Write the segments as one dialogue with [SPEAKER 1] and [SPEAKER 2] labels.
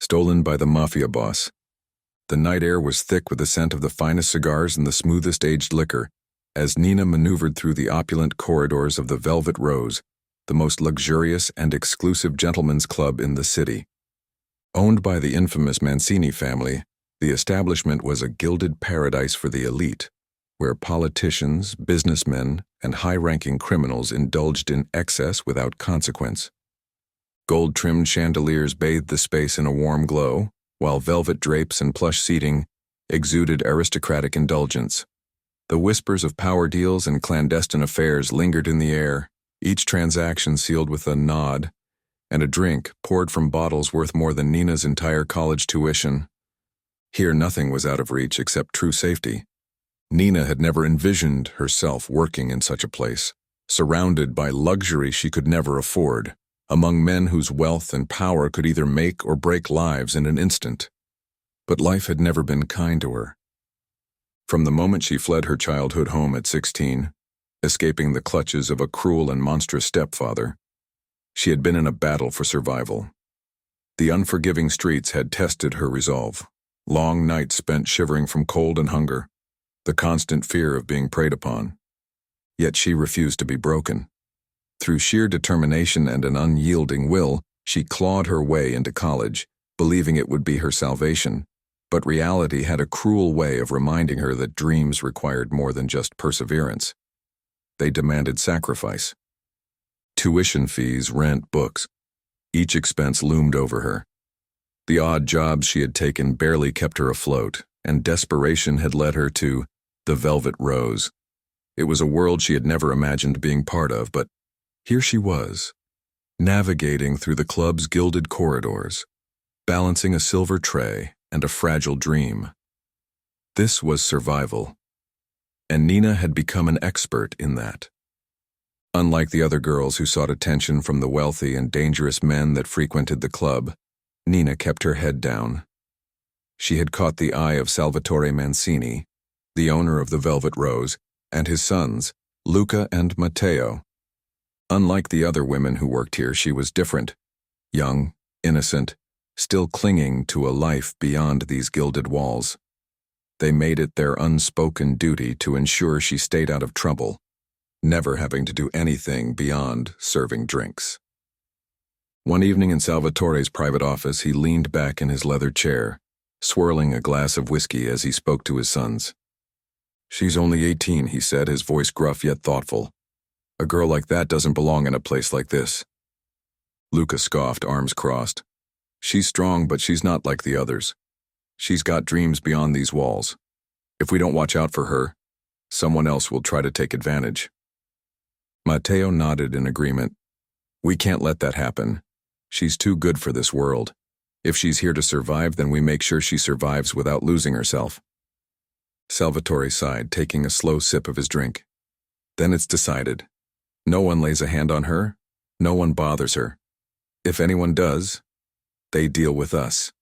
[SPEAKER 1] stolen by the Mafia boss. The night air was thick with the scent of the finest cigars and the smoothest aged liquor, as Nina maneuvered through the opulent corridors of the Velvet Rose, the most luxurious and exclusive gentlemen's club in the city. Owned by the infamous Mancini family, the establishment was a gilded paradise for the elite, where politicians, businessmen, and high-ranking criminals indulged in excess without consequence. Gold-trimmed chandeliers bathed the space in a warm glow, while velvet drapes and plush seating exuded aristocratic indulgence. The whispers of power deals and clandestine affairs lingered in the air, each transaction sealed with a nod, and a drink poured from bottles worth more than Nina's entire college tuition. Here nothing was out of reach except true safety. Nina had never envisioned herself working in such a place, surrounded by luxury she could never afford, among men whose wealth and power could either make or break lives in an instant. But life had never been kind to her. From the moment she fled her childhood home at 16, escaping the clutches of a cruel and monstrous stepfather, she had been in a battle for survival. The unforgiving streets had tested her resolve, long nights spent shivering from cold and hunger, the constant fear of being preyed upon. Yet she refused to be broken. Through sheer determination and an unyielding will, she clawed her way into college, believing it would be her salvation. But reality had a cruel way of reminding her that dreams required more than just perseverance. They demanded sacrifice. Tuition fees, rent, books. Each expense loomed over her. The odd jobs she had taken barely kept her afloat, and desperation had led her to the Velvet Rose. It was a world she had never imagined being part of, but here she was, navigating through the club's gilded corridors, balancing a silver tray and a fragile dream. This was survival, and Nina had become an expert in that. Unlike the other girls who sought attention from the wealthy and dangerous men that frequented the club, Nina kept her head down. She had caught the eye of Salvatore Mancini, the owner of the Velvet Rose, and his sons, Luca and Matteo. Unlike the other women who worked here, she was different, young, innocent, still clinging to a life beyond these gilded walls. They made it their unspoken duty to ensure she stayed out of trouble, never having to do anything beyond serving drinks. One evening in Salvatore's private office, he leaned back in his leather chair, swirling a glass of whiskey as he spoke to his sons. "She's only 18, he said, his voice gruff yet thoughtful. "A girl like that doesn't belong in a place like this." Luca scoffed, arms crossed. "She's strong, but she's not like the others. She's got dreams beyond these walls. If we don't watch out for her, someone else will try to take advantage." Matteo nodded in agreement. "We can't let that happen. She's too good for this world. If she's here to survive, then we make sure she survives without losing herself." Salvatore sighed, taking a slow sip of his drink. "Then it's decided. No one lays a hand on her, no one bothers her. If anyone does, they deal with us."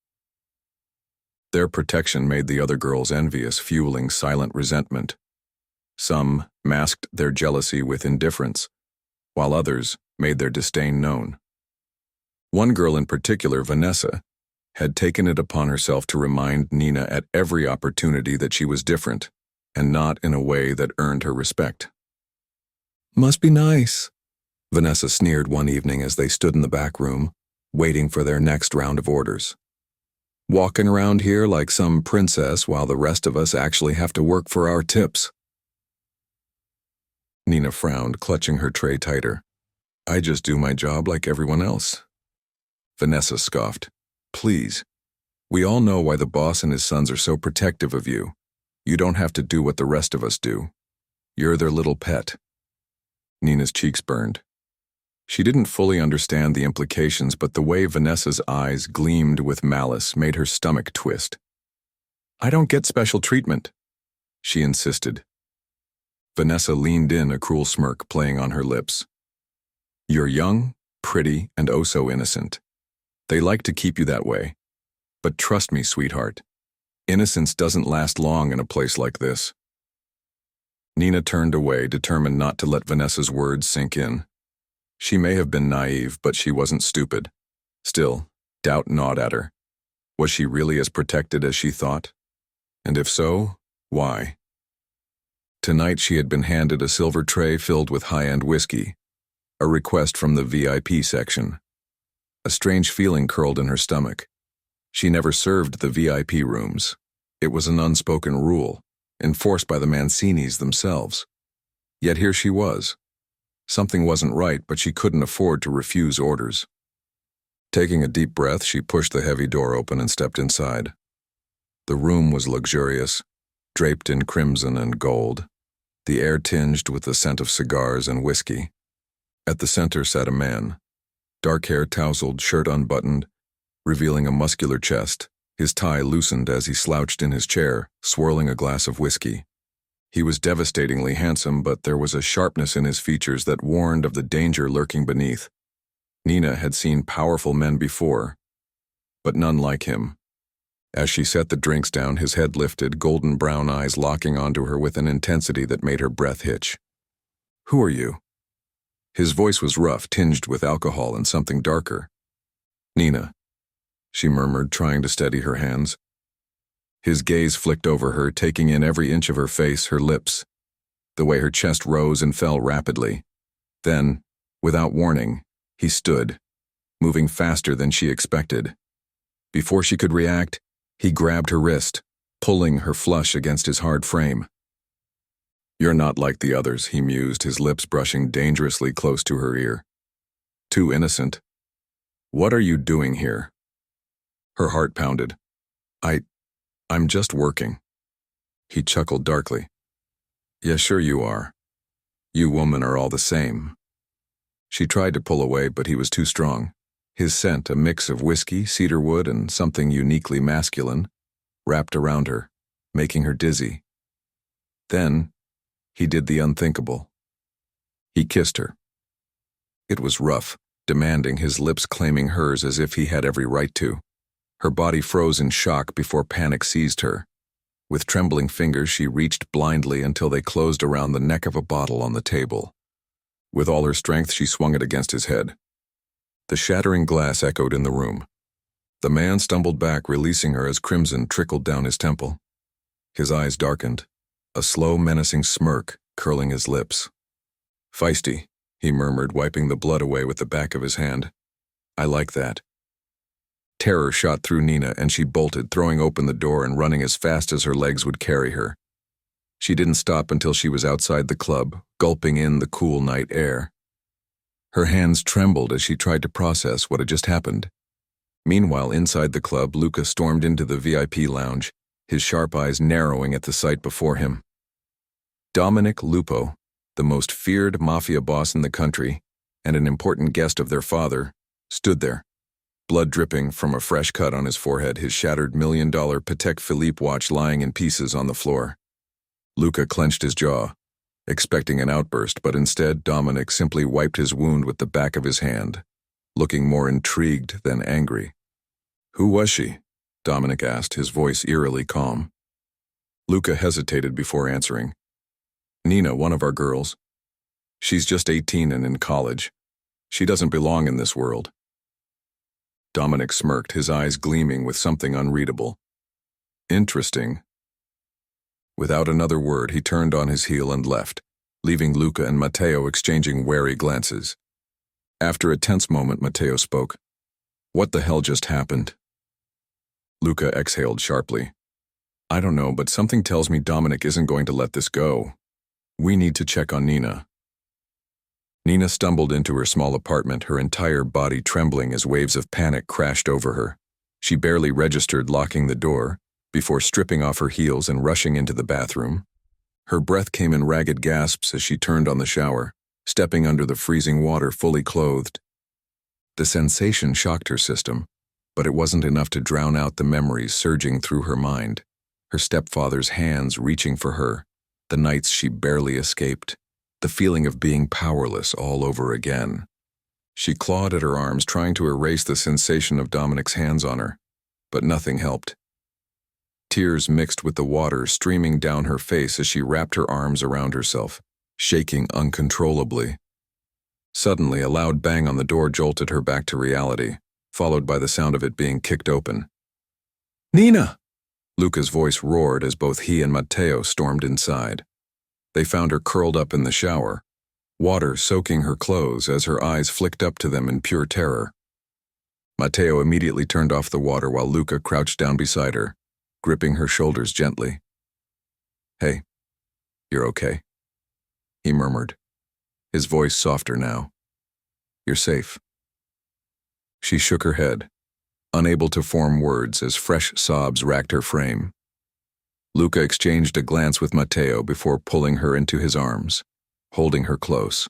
[SPEAKER 1] Their protection made the other girls envious, fueling silent resentment. Some masked their jealousy with indifference, while others made their disdain known. One girl in particular, Vanessa, had taken it upon herself to remind Nina at every opportunity that she was different, and not in a way that earned her respect. "Must be nice," Vanessa sneered one evening as they stood in the back room, waiting for their next round of orders. "Walking around here like some princess while the rest of us actually have to work for our tips." Nina frowned, clutching her tray tighter. "I just do my job like everyone else." Vanessa scoffed. "Please. We all know why the boss and his sons are so protective of you. You don't have to do what the rest of us do. You're their little pet." Nina's cheeks burned. She didn't fully understand the implications, but the way Vanessa's eyes gleamed with malice made her stomach twist. "I don't get special treatment," she insisted. Vanessa leaned in, a cruel smirk playing on her lips. "You're young, pretty, and oh so innocent. They like to keep you that way. But trust me, sweetheart, innocence doesn't last long in a place like this." Nina turned away, determined not to let Vanessa's words sink in. She may have been naive, but she wasn't stupid. Still, doubt gnawed at her. Was she really as protected as she thought? And if so, why? Tonight she had been handed a silver tray filled with high-end whiskey, a request from the VIP section. A strange feeling curled in her stomach. She never served the VIP rooms. It was an unspoken rule, enforced by the Mancinis themselves. Yet here she was. Something wasn't right, but she couldn't afford to refuse orders. Taking a deep breath, she pushed the heavy door open and stepped inside. The room was luxurious, draped in crimson and gold, the air tinged with the scent of cigars and whiskey. At the center sat a man, dark hair tousled, shirt unbuttoned, revealing a muscular chest, his tie loosened as he slouched in his chair, swirling a glass of whiskey. He was devastatingly handsome, but there was a sharpness in his features that warned of the danger lurking beneath. Nina had seen powerful men before, but none like him. As she set the drinks down, his head lifted, golden brown eyes locking onto her with an intensity that made her breath hitch. "Who are you?" His voice was rough, tinged with alcohol and something darker. "Nina," she murmured, trying to steady her hands. His gaze flicked over her, taking in every inch of her face, her lips, the way her chest rose and fell rapidly. Then, without warning, he stood, moving faster than she expected. Before she could react, he grabbed her wrist, pulling her flush against his hard frame. "You're not like the others," he mused, his lips brushing dangerously close to her ear. "Too innocent. What are you doing here?" Her heart pounded. I'm just working." He chuckled darkly. "Yeah, sure you are. You women are all the same." She tried to pull away, but he was too strong. His scent, a mix of whiskey, cedarwood, and something uniquely masculine, wrapped around her, making her dizzy. Then, he did the unthinkable. He kissed her. It was rough, demanding, his lips claiming hers as if he had every right to. Her body froze in shock before panic seized her. With trembling fingers, she reached blindly until they closed around the neck of a bottle on the table. With all her strength, she swung it against his head. The shattering glass echoed in the room. The man stumbled back, releasing her as crimson trickled down his temple. His eyes darkened, a slow, menacing smirk curling his lips. "Feisty," he murmured, wiping the blood away with the back of his hand. "I like that." Terror shot through Nina, and she bolted, throwing open the door and running as fast as her legs would carry her. She didn't stop until she was outside the club, gulping in the cool night air. Her hands trembled as she tried to process what had just happened. Meanwhile, inside the club, Luca stormed into the VIP lounge, his sharp eyes narrowing at the sight before him. Dominic Lupo, the most feared Mafia boss in the country, and an important guest of their father, stood there. Blood dripping from a fresh cut on his forehead, his shattered $1 million Patek Philippe watch lying in pieces on the floor. Luca clenched his jaw, expecting an outburst, but instead Dominic simply wiped his wound with the back of his hand, looking more intrigued than angry. "Who was she?" Dominic asked, his voice eerily calm. Luca hesitated before answering. "Nina, one of our girls. She's just 18 and in college. She doesn't belong in this world." Dominic smirked, his eyes gleaming with something unreadable. "Interesting." Without another word, he turned on his heel and left, leaving Luca and Matteo exchanging wary glances. After a tense moment, Matteo spoke. "What the hell just happened?" Luca exhaled sharply. "I don't know, but something tells me Dominic isn't going to let this go. We need to check on Nina." Nina stumbled into her small apartment, her entire body trembling as waves of panic crashed over her. She barely registered locking the door, before stripping off her heels and rushing into the bathroom. Her breath came in ragged gasps as she turned on the shower, stepping under the freezing water fully clothed. The sensation shocked her system, but it wasn't enough to drown out the memories surging through her mind. Her stepfather's hands reaching for her, the nights she barely escaped, the feeling of being powerless all over again. She clawed at her arms, trying to erase the sensation of Dominic's hands on her, but nothing helped. Tears mixed with the water streaming down her face as she wrapped her arms around herself, shaking uncontrollably. Suddenly, a loud bang on the door jolted her back to reality, followed by the sound of it being kicked open. Nina! Luca's voice roared as both he and Matteo stormed inside. They found her curled up in the shower, water soaking her clothes as her eyes flicked up to them in pure terror. Matteo immediately turned off the water while Luca crouched down beside her, gripping her shoulders gently. "Hey, you're okay," he murmured, his voice softer now. "You're safe." She shook her head, unable to form words as fresh sobs racked her frame. Luca exchanged a glance with Matteo before pulling her into his arms, holding her close.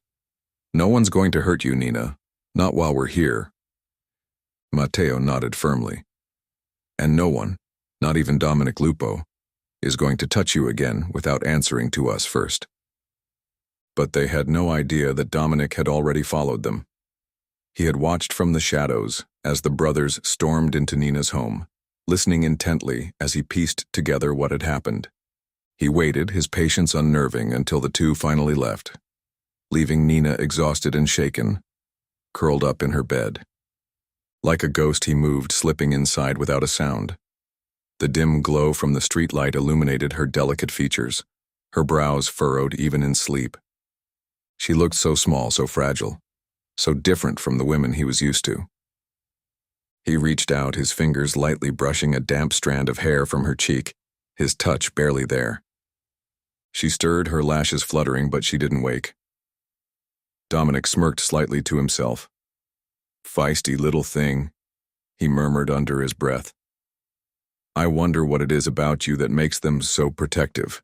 [SPEAKER 1] "No one's going to hurt you, Nina, not while we're here." Matteo nodded firmly. "And no one, not even Dominic Lupo, is going to touch you again without answering to us first." But they had no idea that Dominic had already followed them. He had watched from the shadows as the brothers stormed into Nina's home, listening intently as he pieced together what had happened. He waited, his patience unnerving, until the two finally left, leaving Nina exhausted and shaken, curled up in her bed. Like a ghost, he moved, slipping inside without a sound. The dim glow from the streetlight illuminated her delicate features, her brows furrowed even in sleep. She looked so small, so fragile, so different from the women he was used to. He reached out, his fingers lightly brushing a damp strand of hair from her cheek, his touch barely there. She stirred, her lashes fluttering, but she didn't wake. Dominic smirked slightly to himself. "Feisty little thing," he murmured under his breath. "I wonder what it is about you that makes them so protective."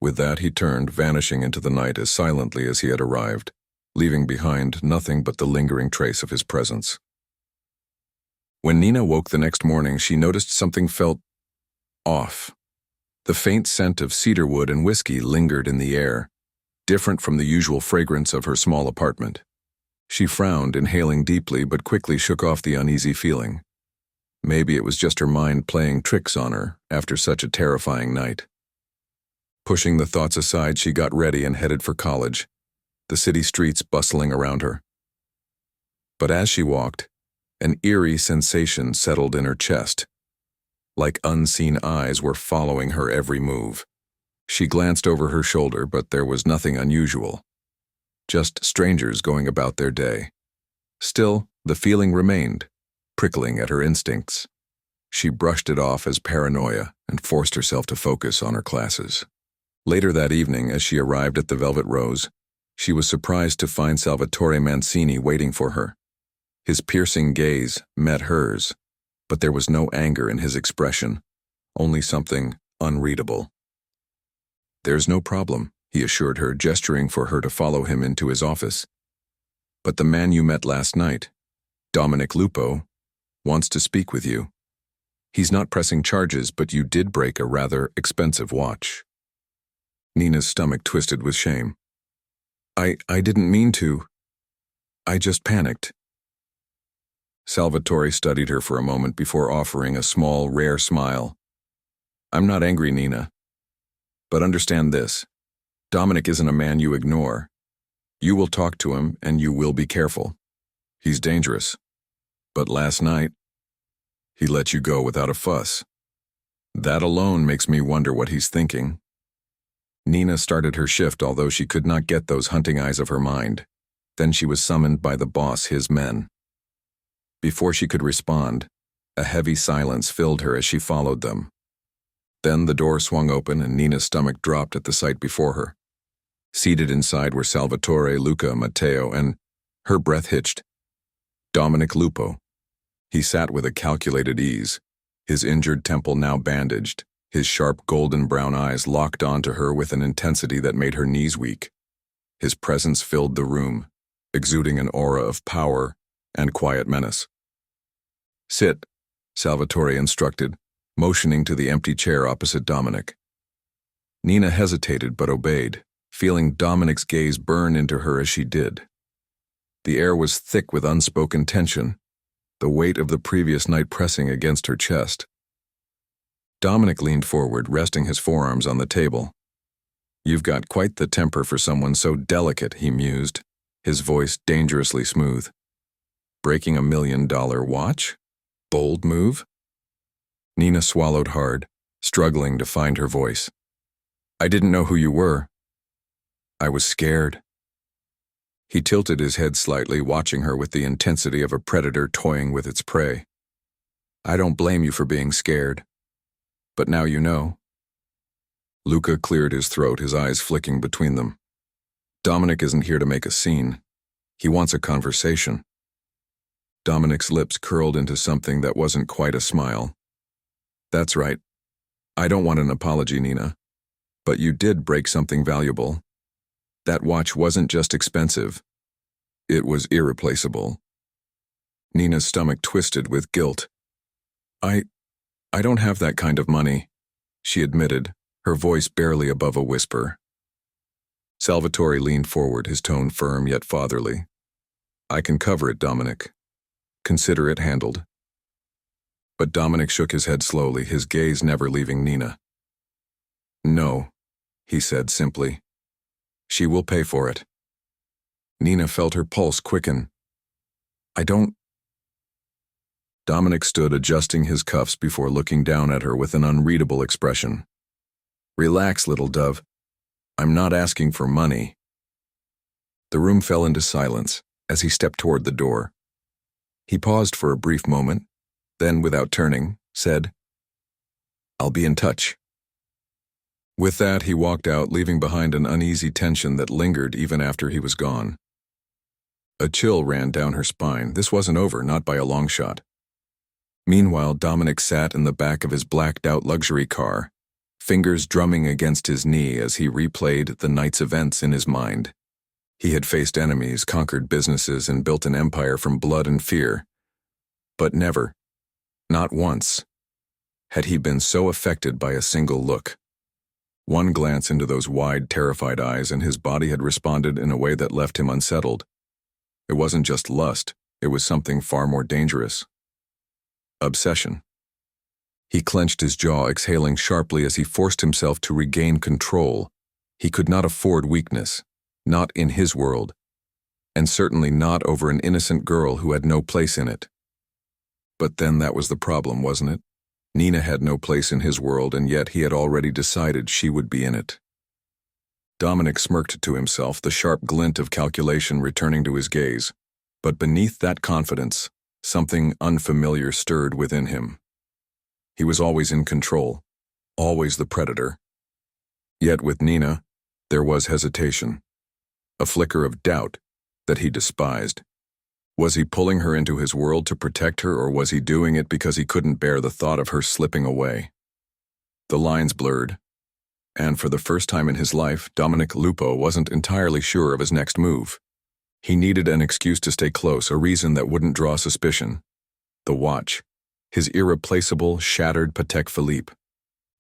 [SPEAKER 1] With that, he turned, vanishing into the night as silently as he had arrived, leaving behind nothing but the lingering trace of his presence. When Nina woke the next morning, she noticed something felt off. The faint scent of cedarwood and whiskey lingered in the air, different from the usual fragrance of her small apartment. She frowned, inhaling deeply, but quickly shook off the uneasy feeling. Maybe it was just her mind playing tricks on her after such a terrifying night. Pushing the thoughts aside, she got ready and headed for college, the city streets bustling around her. But as she walked, an eerie sensation settled in her chest. Like unseen eyes were following her every move. She glanced over her shoulder, but there was nothing unusual. Just strangers going about their day. Still, the feeling remained, prickling at her instincts. She brushed it off as paranoia and forced herself to focus on her classes. Later that evening, as she arrived at the Velvet Rose, she was surprised to find Salvatore Mancini waiting for her. His piercing gaze met hers, but there was no anger in his expression, only something unreadable. "There's no problem," he assured her, gesturing for her to follow him into his office. "But the man you met last night, Dominic Lupo, wants to speak with you. He's not pressing charges, but you did break a rather expensive watch." Nina's stomach twisted with shame. I didn't mean to. I just panicked." Salvatore studied her for a moment before offering a small, rare smile. "I'm not angry, Nina. But understand this. Dominic isn't a man you ignore. You will talk to him, and you will be careful. He's dangerous. But last night, he let you go without a fuss. That alone makes me wonder what he's thinking." Nina started her shift, although she could not get those hunting eyes of her mind. Then she was summoned by the boss, his men. Before she could respond, a heavy silence filled her as she followed them. Then the door swung open and Nina's stomach dropped at the sight before her. Seated inside were Salvatore, Luca, Matteo, and, her breath hitched, Dominic Lupo. He sat with a calculated ease, his injured temple now bandaged, his sharp golden brown eyes locked onto her with an intensity that made her knees weak. His presence filled the room, exuding an aura of power and quiet menace. "Sit," Salvatore instructed, motioning to the empty chair opposite Dominic. Nina hesitated but obeyed, feeling Dominic's gaze burn into her as she did. The air was thick with unspoken tension, the weight of the previous night pressing against her chest. Dominic leaned forward, resting his forearms on the table. "You've got quite the temper for someone so delicate," he mused, his voice dangerously smooth. "Breaking $1 million watch? Bold move?" Nina swallowed hard, struggling to find her voice. I didn't know who you were. I was scared. He tilted his head slightly, watching her with the intensity of a predator toying with its prey. I don't blame you for being scared. But now you know. Luca cleared his throat, his eyes flicking between them. Dominic isn't here to make a scene. He wants a conversation. Dominic's lips curled into something that wasn't quite a smile. That's right. I don't want an apology, Nina. But you did break something valuable. That watch wasn't just expensive. It was irreplaceable. Nina's stomach twisted with guilt. I don't have that kind of money, she admitted, her voice barely above a whisper. Salvatore leaned forward, his tone firm yet fatherly. I can cover it, Dominic. Consider it handled. But Dominic shook his head slowly, his gaze never leaving Nina. No, he said simply. She will pay for it. Nina felt her pulse quicken. I don't... Dominic stood adjusting his cuffs before looking down at her with an unreadable expression. Relax, little dove. I'm not asking for money. The room fell into silence as he stepped toward the door. He paused for a brief moment, then, without turning, said, I'll be in touch. With that, he walked out, leaving behind an uneasy tension that lingered even after he was gone. A chill ran down her spine. This wasn't over, not by a long shot. Meanwhile, Dominic sat in the back of his blacked-out luxury car, fingers drumming against his knee as he replayed the night's events in his mind. He had faced enemies, conquered businesses, and built an empire from blood and fear. But never, not once, had he been so affected by a single look. One glance into those wide, terrified eyes, and his body had responded in a way that left him unsettled. It wasn't just lust, it was something far more dangerous. Obsession. He clenched his jaw, exhaling sharply as he forced himself to regain control. He could not afford weakness, not in his world, and certainly not over an innocent girl who had no place in it. But then that was the problem, wasn't it? Nina had no place in his world, and yet he had already decided she would be in it. Dominic smirked to himself, the sharp glint of calculation returning to his gaze. But beneath that confidence, something unfamiliar stirred within him. He was always in control, always the predator. Yet with Nina, there was hesitation, a flicker of doubt that he despised. Was he pulling her into his world to protect her, or was he doing it because he couldn't bear the thought of her slipping away? The lines blurred, and for the first time in his life, Dominic Lupo wasn't entirely sure of his next move. He needed an excuse to stay close, a reason that wouldn't draw suspicion. The watch, his irreplaceable, shattered Patek Philippe.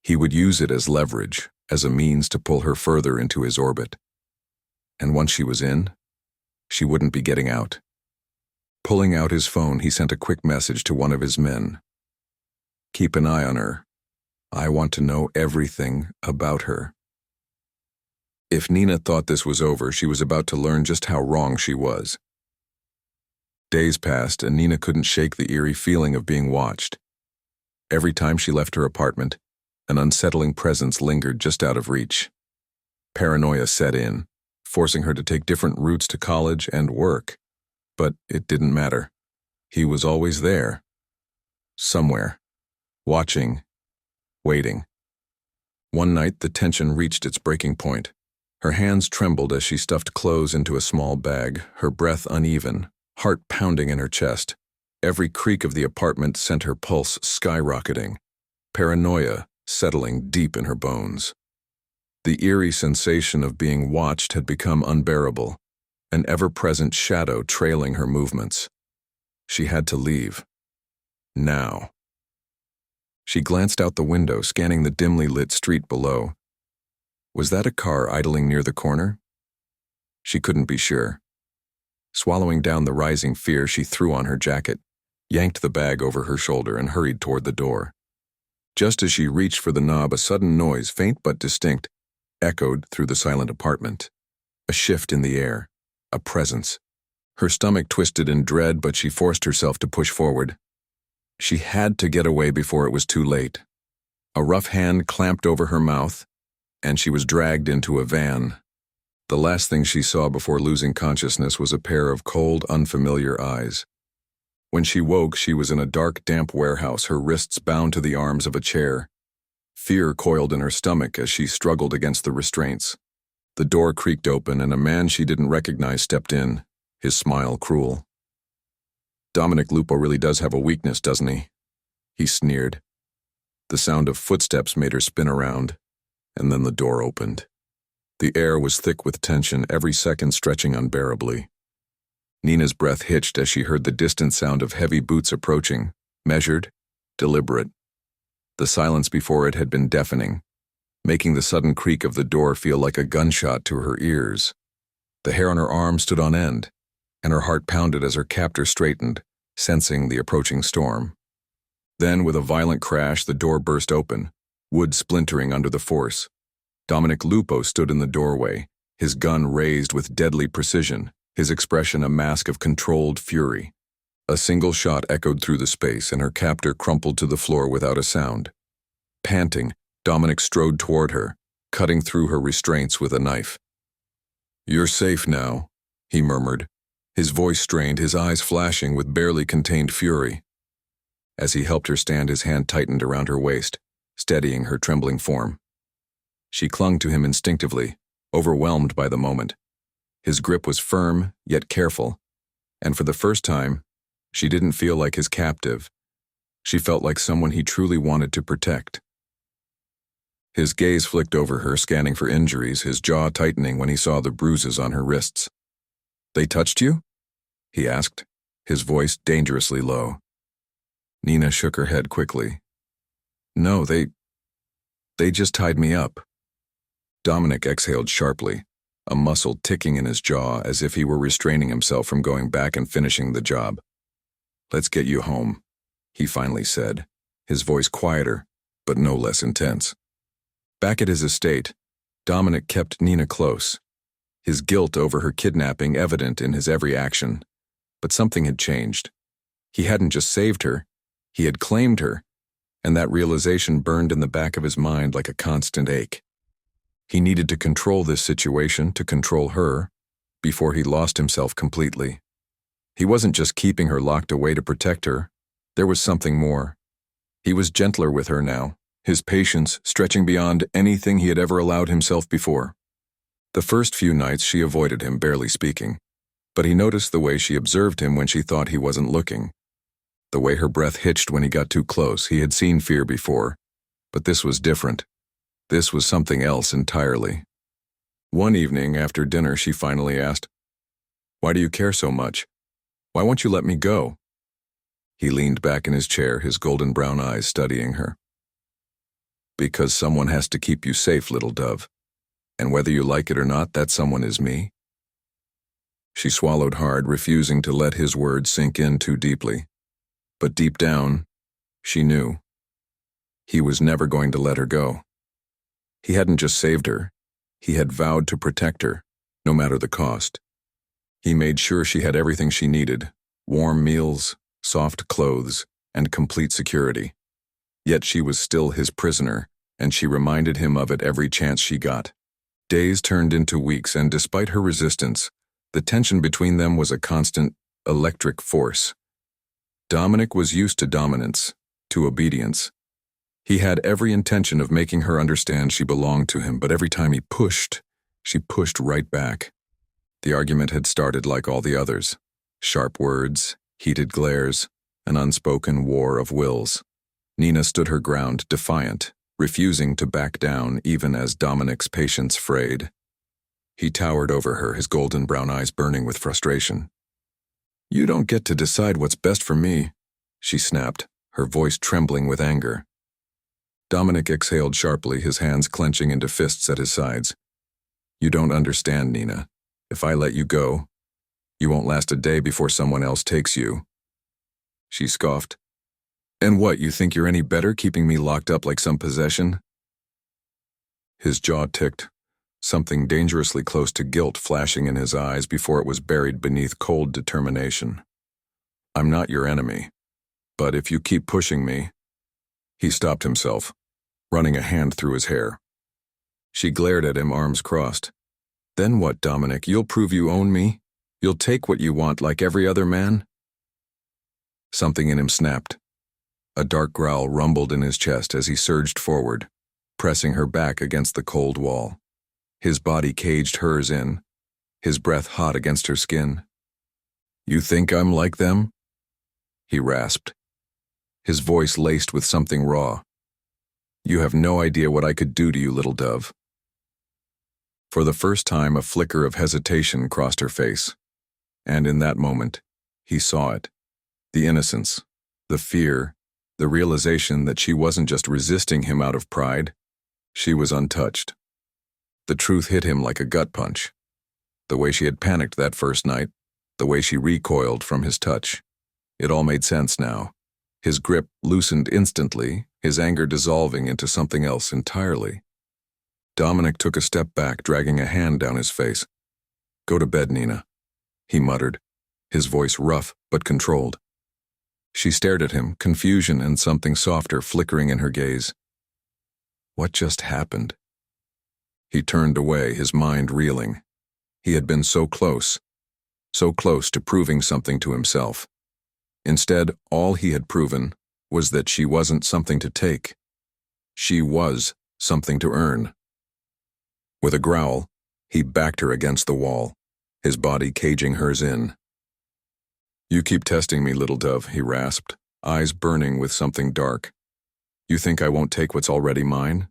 [SPEAKER 1] He would use it as leverage, as a means to pull her further into his orbit. And once she was in, she wouldn't be getting out. Pulling out his phone, he sent a quick message to one of his men. Keep an eye on her. I want to know everything about her. If Nina thought this was over, she was about to learn just how wrong she was. Days passed, and Nina couldn't shake the eerie feeling of being watched. Every time she left her apartment, an unsettling presence lingered just out of reach. Paranoia set in, forcing her to take different routes to college and work. But it didn't matter. He was always there. Somewhere. Watching. Waiting. One night, the tension reached its breaking point. Her hands trembled as she stuffed clothes into a small bag, her breath uneven, heart pounding in her chest. Every creak of the apartment sent her pulse skyrocketing, paranoia settling deep in her bones. The eerie sensation of being watched had become unbearable, an ever-present shadow trailing her movements. She had to leave. Now. She glanced out the window, scanning the dimly lit street below. Was that a car idling near the corner? She couldn't be sure. Swallowing down the rising fear, she threw on her jacket, yanked the bag over her shoulder, and hurried toward the door. Just as she reached for the knob, a sudden noise, faint but distinct, echoed through the silent apartment. A shift in the air, a presence. Her stomach twisted in dread, but she forced herself to push forward. She had to get away before it was too late. A rough hand clamped over her mouth, and she was dragged into a van. The last thing she saw before losing consciousness was a pair of cold, unfamiliar eyes. When she woke, she was in a dark, damp warehouse, her wrists bound to the arms of a chair. Fear coiled in her stomach as she struggled against the restraints. The door creaked open, and a man she didn't recognize stepped in, his smile cruel. "Dominic Lupo really does have a weakness, doesn't he?" He sneered. The sound of footsteps made her spin around, and then the door opened. The air was thick with tension, every second stretching unbearably. Nina's breath hitched as she heard the distant sound of heavy boots approaching, measured, deliberate. The silence before it had been deafening, making the sudden creak of the door feel like a gunshot to her ears. The hair on her arm stood on end, and her heart pounded as her captor straightened, sensing the approaching storm. Then, with a violent crash, the door burst open, wood splintering under the force. Dominic Lupo stood in the doorway, his gun raised with deadly precision, his expression a mask of controlled fury. A single shot echoed through the space, and her captor crumpled to the floor without a sound. Panting, Dominic strode toward her, cutting through her restraints with a knife. "You're safe now," he murmured, his voice strained, his eyes flashing with barely contained fury. As he helped her stand, his hand tightened around her waist, steadying her trembling form. She clung to him instinctively, overwhelmed by the moment. His grip was firm, yet careful, and for the first time, she didn't feel like his captive. She felt like someone he truly wanted to protect. His gaze flicked over her, scanning for injuries, his jaw tightening when he saw the bruises on her wrists. "They touched you?" he asked, his voice dangerously low. Nina shook her head quickly. "No, they just tied me up." Dominic exhaled sharply, a muscle ticking in his jaw as if he were restraining himself from going back and finishing the job. "Let's get you home," he finally said, his voice quieter, but no less intense. Back at his estate, Dominic kept Nina close, his guilt over her kidnapping evident in his every action. But something had changed. He hadn't just saved her, he had claimed her, and that realization burned in the back of his mind like a constant ache. He needed to control this situation, to control her, before he lost himself completely. He wasn't just keeping her locked away to protect her. There was something more. He was gentler with her now, his patience stretching beyond anything he had ever allowed himself before. The first few nights she avoided him, barely speaking, but he noticed the way she observed him when she thought he wasn't looking. The way her breath hitched when he got too close. He had seen fear before, but this was different. This was something else entirely. One evening after dinner, she finally asked, "Why do you care so much? Why won't you let me go?" He leaned back in his chair, his golden brown eyes studying her. "Because someone has to keep you safe, little dove. And whether you like it or not, that someone is me." She swallowed hard, refusing to let his words sink in too deeply. But deep down, she knew. He was never going to let her go. He hadn't just saved her. He had vowed to protect her, no matter the cost. He made sure she had everything she needed: warm meals, soft clothes, and complete security. Yet she was still his prisoner, and she reminded him of it every chance she got. Days turned into weeks, and despite her resistance, the tension between them was a constant, electric force. Dominic was used to dominance, to obedience. He had every intention of making her understand she belonged to him, but every time he pushed, she pushed right back. The argument had started like all the others: sharp words, heated glares, an unspoken war of wills. Nina stood her ground, defiant, refusing to back down even as Dominic's patience frayed. He towered over her, his golden brown eyes burning with frustration. "You don't get to decide what's best for me," she snapped, her voice trembling with anger. Dominic exhaled sharply, his hands clenching into fists at his sides. "You don't understand, Nina. If I let you go, you won't last a day before someone else takes you." She scoffed. "And what, you think you're any better keeping me locked up like some possession?" His jaw ticked, something dangerously close to guilt flashing in his eyes before it was buried beneath cold determination. "I'm not your enemy. But if you keep pushing me—" He stopped himself, running a hand through his hair. She glared at him, arms crossed. "Then what, Dominic? You'll prove you own me? You'll take what you want like every other man?" Something in him snapped. A dark growl rumbled in his chest as he surged forward, pressing her back against the cold wall. His body caged hers in, his breath hot against her skin. "You think I'm like them?" he rasped, his voice laced with something raw. "You have no idea what I could do to you, little dove." For the first time, a flicker of hesitation crossed her face, and in that moment, he saw it. The innocence, the fear, the realization that she wasn't just resisting him out of pride, she was untouched. The truth hit him like a gut punch. The way she had panicked that first night, the way she recoiled from his touch. It all made sense now. His grip loosened instantly, his anger dissolving into something else entirely. Dominic took a step back, dragging a hand down his face. "Go to bed, Nina," he muttered, his voice rough but controlled. She stared at him, confusion and something softer flickering in her gaze. What just happened? He turned away, his mind reeling. He had been so close to proving something to himself. Instead, all he had proven was that she wasn't something to take. She was something to earn. With a growl, he backed her against the wall, his body caging hers in. "You keep testing me, little dove," he rasped, eyes burning with something dark. "You think I won't take what's already mine?"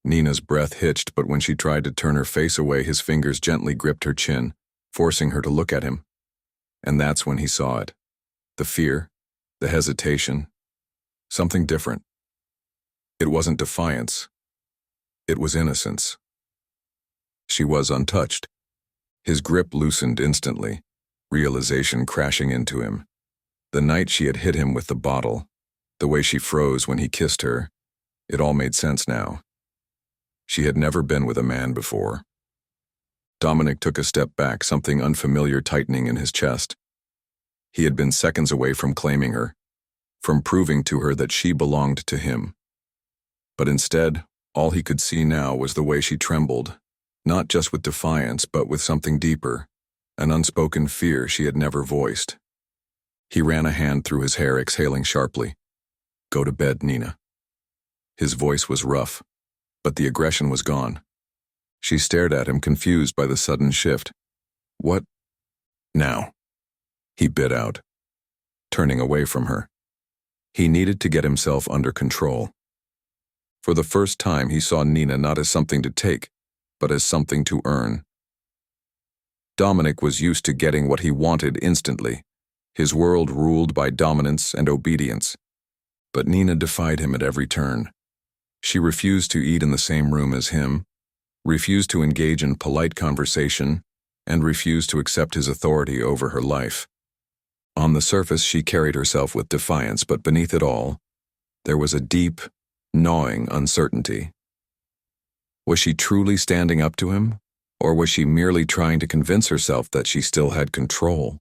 [SPEAKER 1] Nina's breath hitched, but when she tried to turn her face away, his fingers gently gripped her chin, forcing her to look at him. And that's when he saw it. The fear, the hesitation, something different. It wasn't defiance. It was innocence. She was untouched. His grip loosened instantly, realization crashing into him. The night she had hit him with the bottle, the way she froze when he kissed her, it all made sense now. She had never been with a man before. Dominic took a step back, something unfamiliar tightening in his chest. He had been seconds away from claiming her, from proving to her that she belonged to him. But instead, all he could see now was the way she trembled, not just with defiance, but with something deeper, an unspoken fear she had never voiced. He ran a hand through his hair, exhaling sharply. "Go to bed, Nina." His voice was rough, but the aggression was gone. She stared at him, confused by the sudden shift. "What now?" he bit out, turning away from her. He needed to get himself under control. For the first time, he saw Nina not as something to take, but as something to earn. Dominic was used to getting what he wanted instantly, his world ruled by dominance and obedience. But Nina defied him at every turn. She refused to eat in the same room as him, refused to engage in polite conversation, and refused to accept his authority over her life. On the surface, she carried herself with defiance, but beneath it all, there was a deep, gnawing uncertainty. Was she truly standing up to him, or was she merely trying to convince herself that she still had control?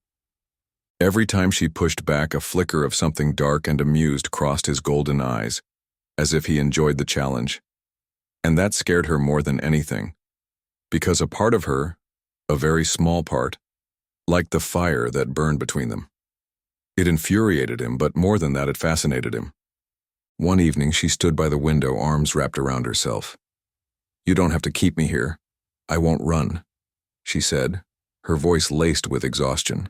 [SPEAKER 1] Every time she pushed back, a flicker of something dark and amused crossed his golden eyes, as if he enjoyed the challenge. And that scared her more than anything, because a part of her, a very small part, liked the fire that burned between them. It infuriated him, but more than that, it fascinated him. One evening, she stood by the window, arms wrapped around herself. "You don't have to keep me here. I won't run," she said, her voice laced with exhaustion.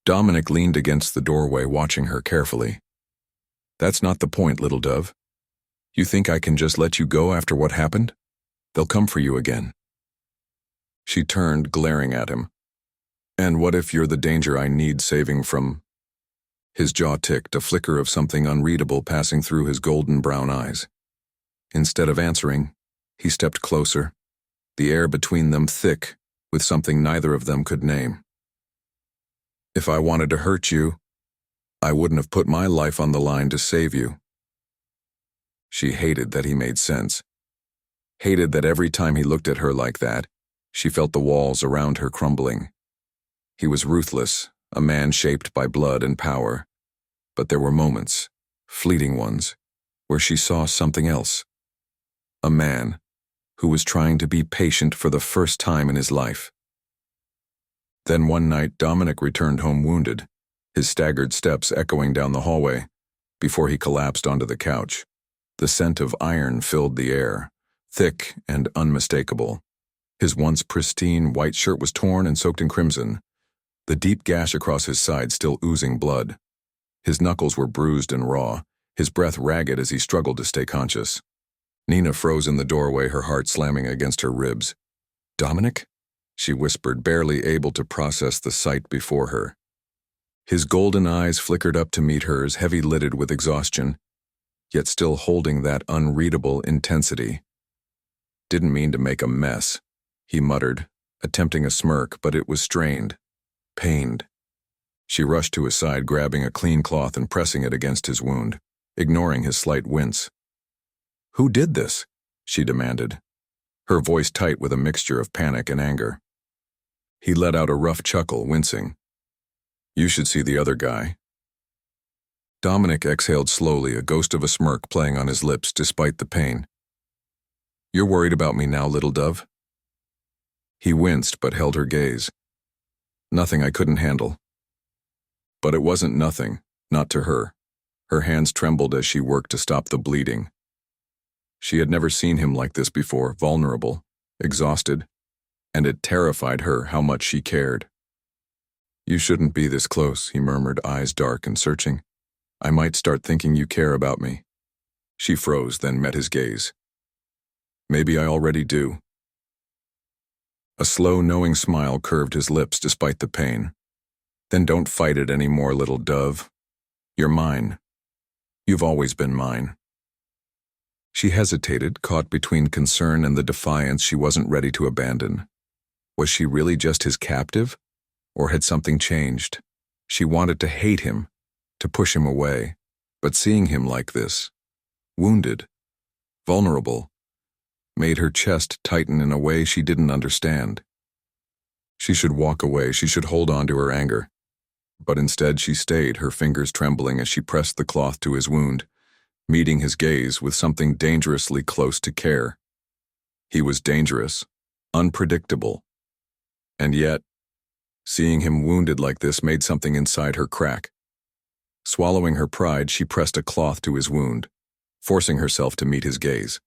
[SPEAKER 1] Dominic leaned against the doorway, watching her carefully. "That's not the point, little dove. You think I can just let you go after what happened? They'll come for you again." She turned, glaring at him. "And what if you're the danger I need saving from—" His jaw ticked, a flicker of something unreadable passing through his golden brown eyes. Instead of answering, he stepped closer, the air between them thick with something neither of them could name. "If I wanted to hurt you, I wouldn't have put my life on the line to save you." She hated that he made sense. Hated that every time he looked at her like that, she felt the walls around her crumbling. He was ruthless, a man shaped by blood and power, But there were moments, fleeting ones, where she saw something else. A man who was trying to be patient for the first time in his life. Then one night, Dominic returned home wounded, his staggered steps echoing down the hallway, before he collapsed onto the couch. The scent of iron filled the air, thick and unmistakable. His once pristine white shirt was torn and soaked in crimson, the deep gash across his side still oozing blood. His knuckles were bruised and raw, his breath ragged as he struggled to stay conscious. Nina froze in the doorway, her heart slamming against her ribs. "Dominic?" she whispered, barely able to process the sight before her. His golden eyes flickered up to meet hers, heavy-lidded with exhaustion, yet still holding that unreadable intensity. "Didn't mean to make a mess," he muttered, attempting a smirk, but it was strained, pained. She rushed to his side, grabbing a clean cloth and pressing it against his wound, ignoring his slight wince. "Who did this?" she demanded, her voice tight with a mixture of panic and anger. He let out a rough chuckle, wincing. "You should see the other guy." Dominic exhaled slowly, a ghost of a smirk playing on his lips despite the pain. "You're worried about me now, little dove?" He winced but held her gaze. "Nothing I couldn't handle." But it wasn't nothing, not to her. Her hands trembled as she worked to stop the bleeding. She had never seen him like this before, vulnerable, exhausted, and it terrified her how much she cared. "You shouldn't be this close," he murmured, eyes dark and searching. "I might start thinking you care about me." She froze, then met his gaze. "Maybe I already do." A slow, knowing smile curved his lips despite the pain. "Then don't fight it anymore, little dove. You're mine. You've always been mine." She hesitated, caught between concern and the defiance she wasn't ready to abandon. Was she really just his captive? Or had something changed? She wanted to hate him, to push him away, but seeing him like this, wounded, vulnerable, made her chest tighten in a way she didn't understand. She should walk away, she should hold on to her anger. But instead she stayed, her fingers trembling as she pressed the cloth to his wound, meeting his gaze with something dangerously close to care. He was dangerous, unpredictable, and yet, seeing him wounded like this made something inside her crack. Swallowing her pride, she pressed a cloth to his wound, forcing herself to meet his gaze.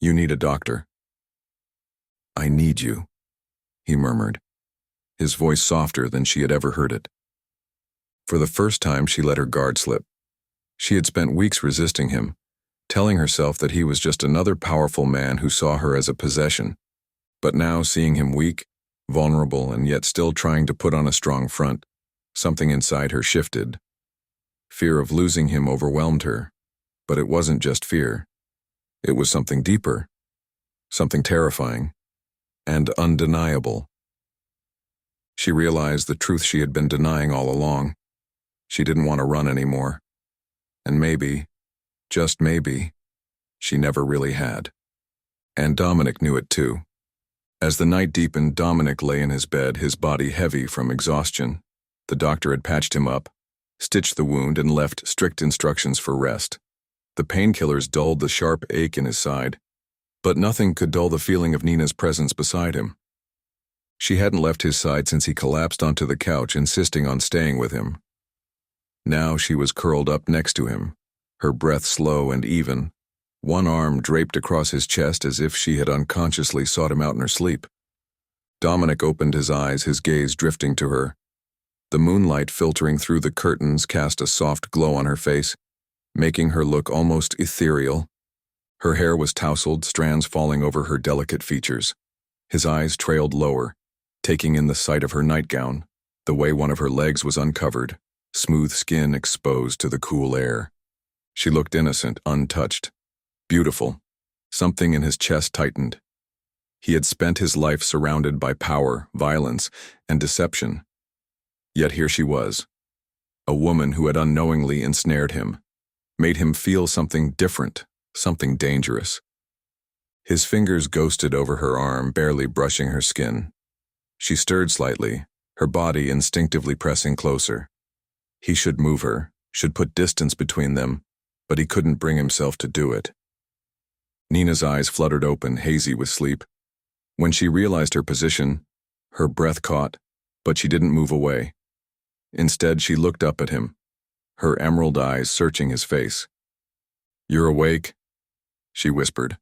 [SPEAKER 1] "You need a doctor." "I need you," he murmured, his voice softer than she had ever heard it. For the first time, she let her guard slip. She had spent weeks resisting him, telling herself that he was just another powerful man who saw her as a possession. But now, seeing him weak, vulnerable, and yet still trying to put on a strong front, something inside her shifted. Fear of losing him overwhelmed her, but it wasn't just fear. It was something deeper, something terrifying, and undeniable. She realized the truth she had been denying all along. She didn't want to run anymore. And maybe, just maybe, she never really had. And Dominic knew it too. As the night deepened, Dominic lay in his bed, his body heavy from exhaustion. The doctor had patched him up, stitched the wound, and left strict instructions for rest. The painkillers dulled the sharp ache in his side, but nothing could dull the feeling of Nina's presence beside him. She hadn't left his side since he collapsed onto the couch, insisting on staying with him. Now she was curled up next to him, her breath slow and even, one arm draped across his chest as if she had unconsciously sought him out in her sleep. Dominic opened his eyes, his gaze drifting to her. The moonlight filtering through the curtains cast a soft glow on her face, making her look almost ethereal. Her hair was tousled, strands falling over her delicate features. His eyes trailed lower, taking in the sight of her nightgown, the way one of her legs was uncovered, smooth skin exposed to the cool air. She looked innocent, untouched, beautiful. Something in his chest tightened. He had spent his life surrounded by power, violence, and deception. Yet here she was, a woman who had unknowingly ensnared him, made him feel something different, something dangerous. His fingers ghosted over her arm, barely brushing her skin. She stirred slightly, her body instinctively pressing closer. He should move her, should put distance between them, but he couldn't bring himself to do it. Nina's eyes fluttered open, hazy with sleep. When she realized her position, her breath caught, but she didn't move away. Instead, she looked up at him, her emerald eyes searching his face. "You're awake?" she whispered.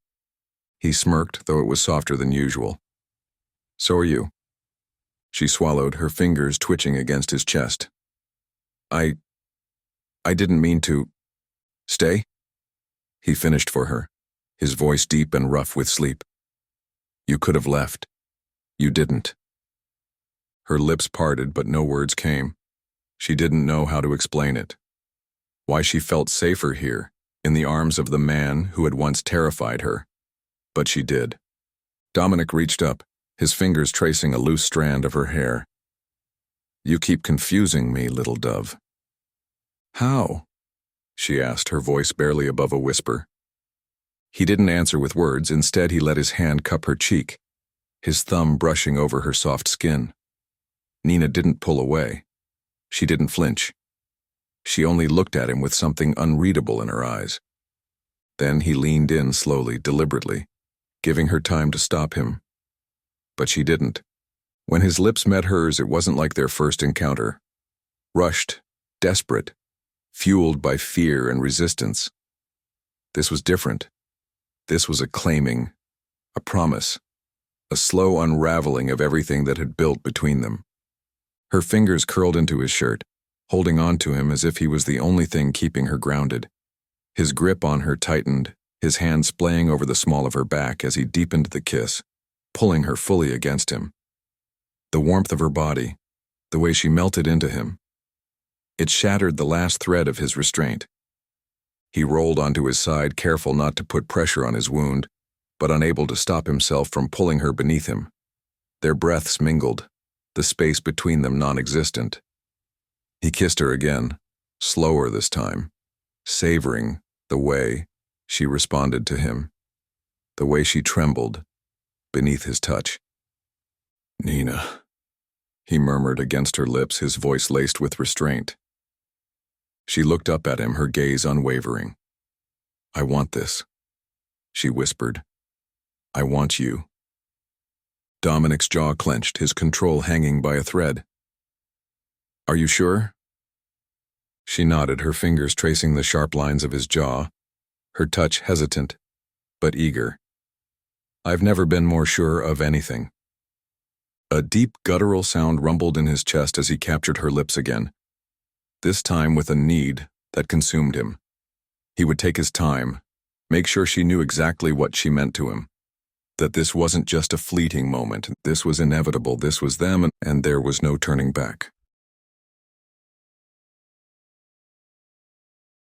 [SPEAKER 1] He smirked, though it was softer than usual. "So are you." She swallowed, her fingers twitching against his chest. I didn't mean to. Stay?" He finished for her, his voice deep and rough with sleep. "You could have left. You didn't." Her lips parted, but no words came. She didn't know how to explain it. Why she felt safer here, in the arms of the man who had once terrified her. But she did. Dominic reached up, his fingers tracing a loose strand of her hair. "You keep confusing me, little dove." "How?" she asked, her voice barely above a whisper. He didn't answer with words. Instead, he let his hand cup her cheek, his thumb brushing over her soft skin. Nina didn't pull away. She didn't flinch. She only looked at him with something unreadable in her eyes. Then he leaned in slowly, deliberately, giving her time to stop him. But she didn't. When his lips met hers, it wasn't like their first encounter. Rushed, desperate, fueled by fear and resistance. This was different. This was a claiming, a promise, a slow unraveling of everything that had built between them. Her fingers curled into his shirt, holding on to him as if he was the only thing keeping her grounded. His grip on her tightened, his hand splaying over the small of her back as he deepened the kiss, pulling her fully against him. The warmth of her body, the way she melted into him, it shattered the last thread of his restraint. He rolled onto his side, careful not to put pressure on his wound, but unable to stop himself from pulling her beneath him. Their breaths mingled, the space between them non-existent. He kissed her again, slower this time, savoring the way she responded to him, the way she trembled beneath his touch. "Nina," he murmured against her lips, his voice laced with restraint. She looked up at him, her gaze unwavering. "I want this," she whispered. "I want you." Dominic's jaw clenched, his control hanging by a thread. "Are you sure?" She nodded, her fingers tracing the sharp lines of his jaw, her touch hesitant, but eager. "I've never been more sure of anything." A deep, guttural sound rumbled in his chest as he captured her lips again, this time with a need that consumed him. He would take his time, make sure she knew exactly what she meant to him, that this wasn't just a fleeting moment, this was inevitable, this was them, and there was no turning back.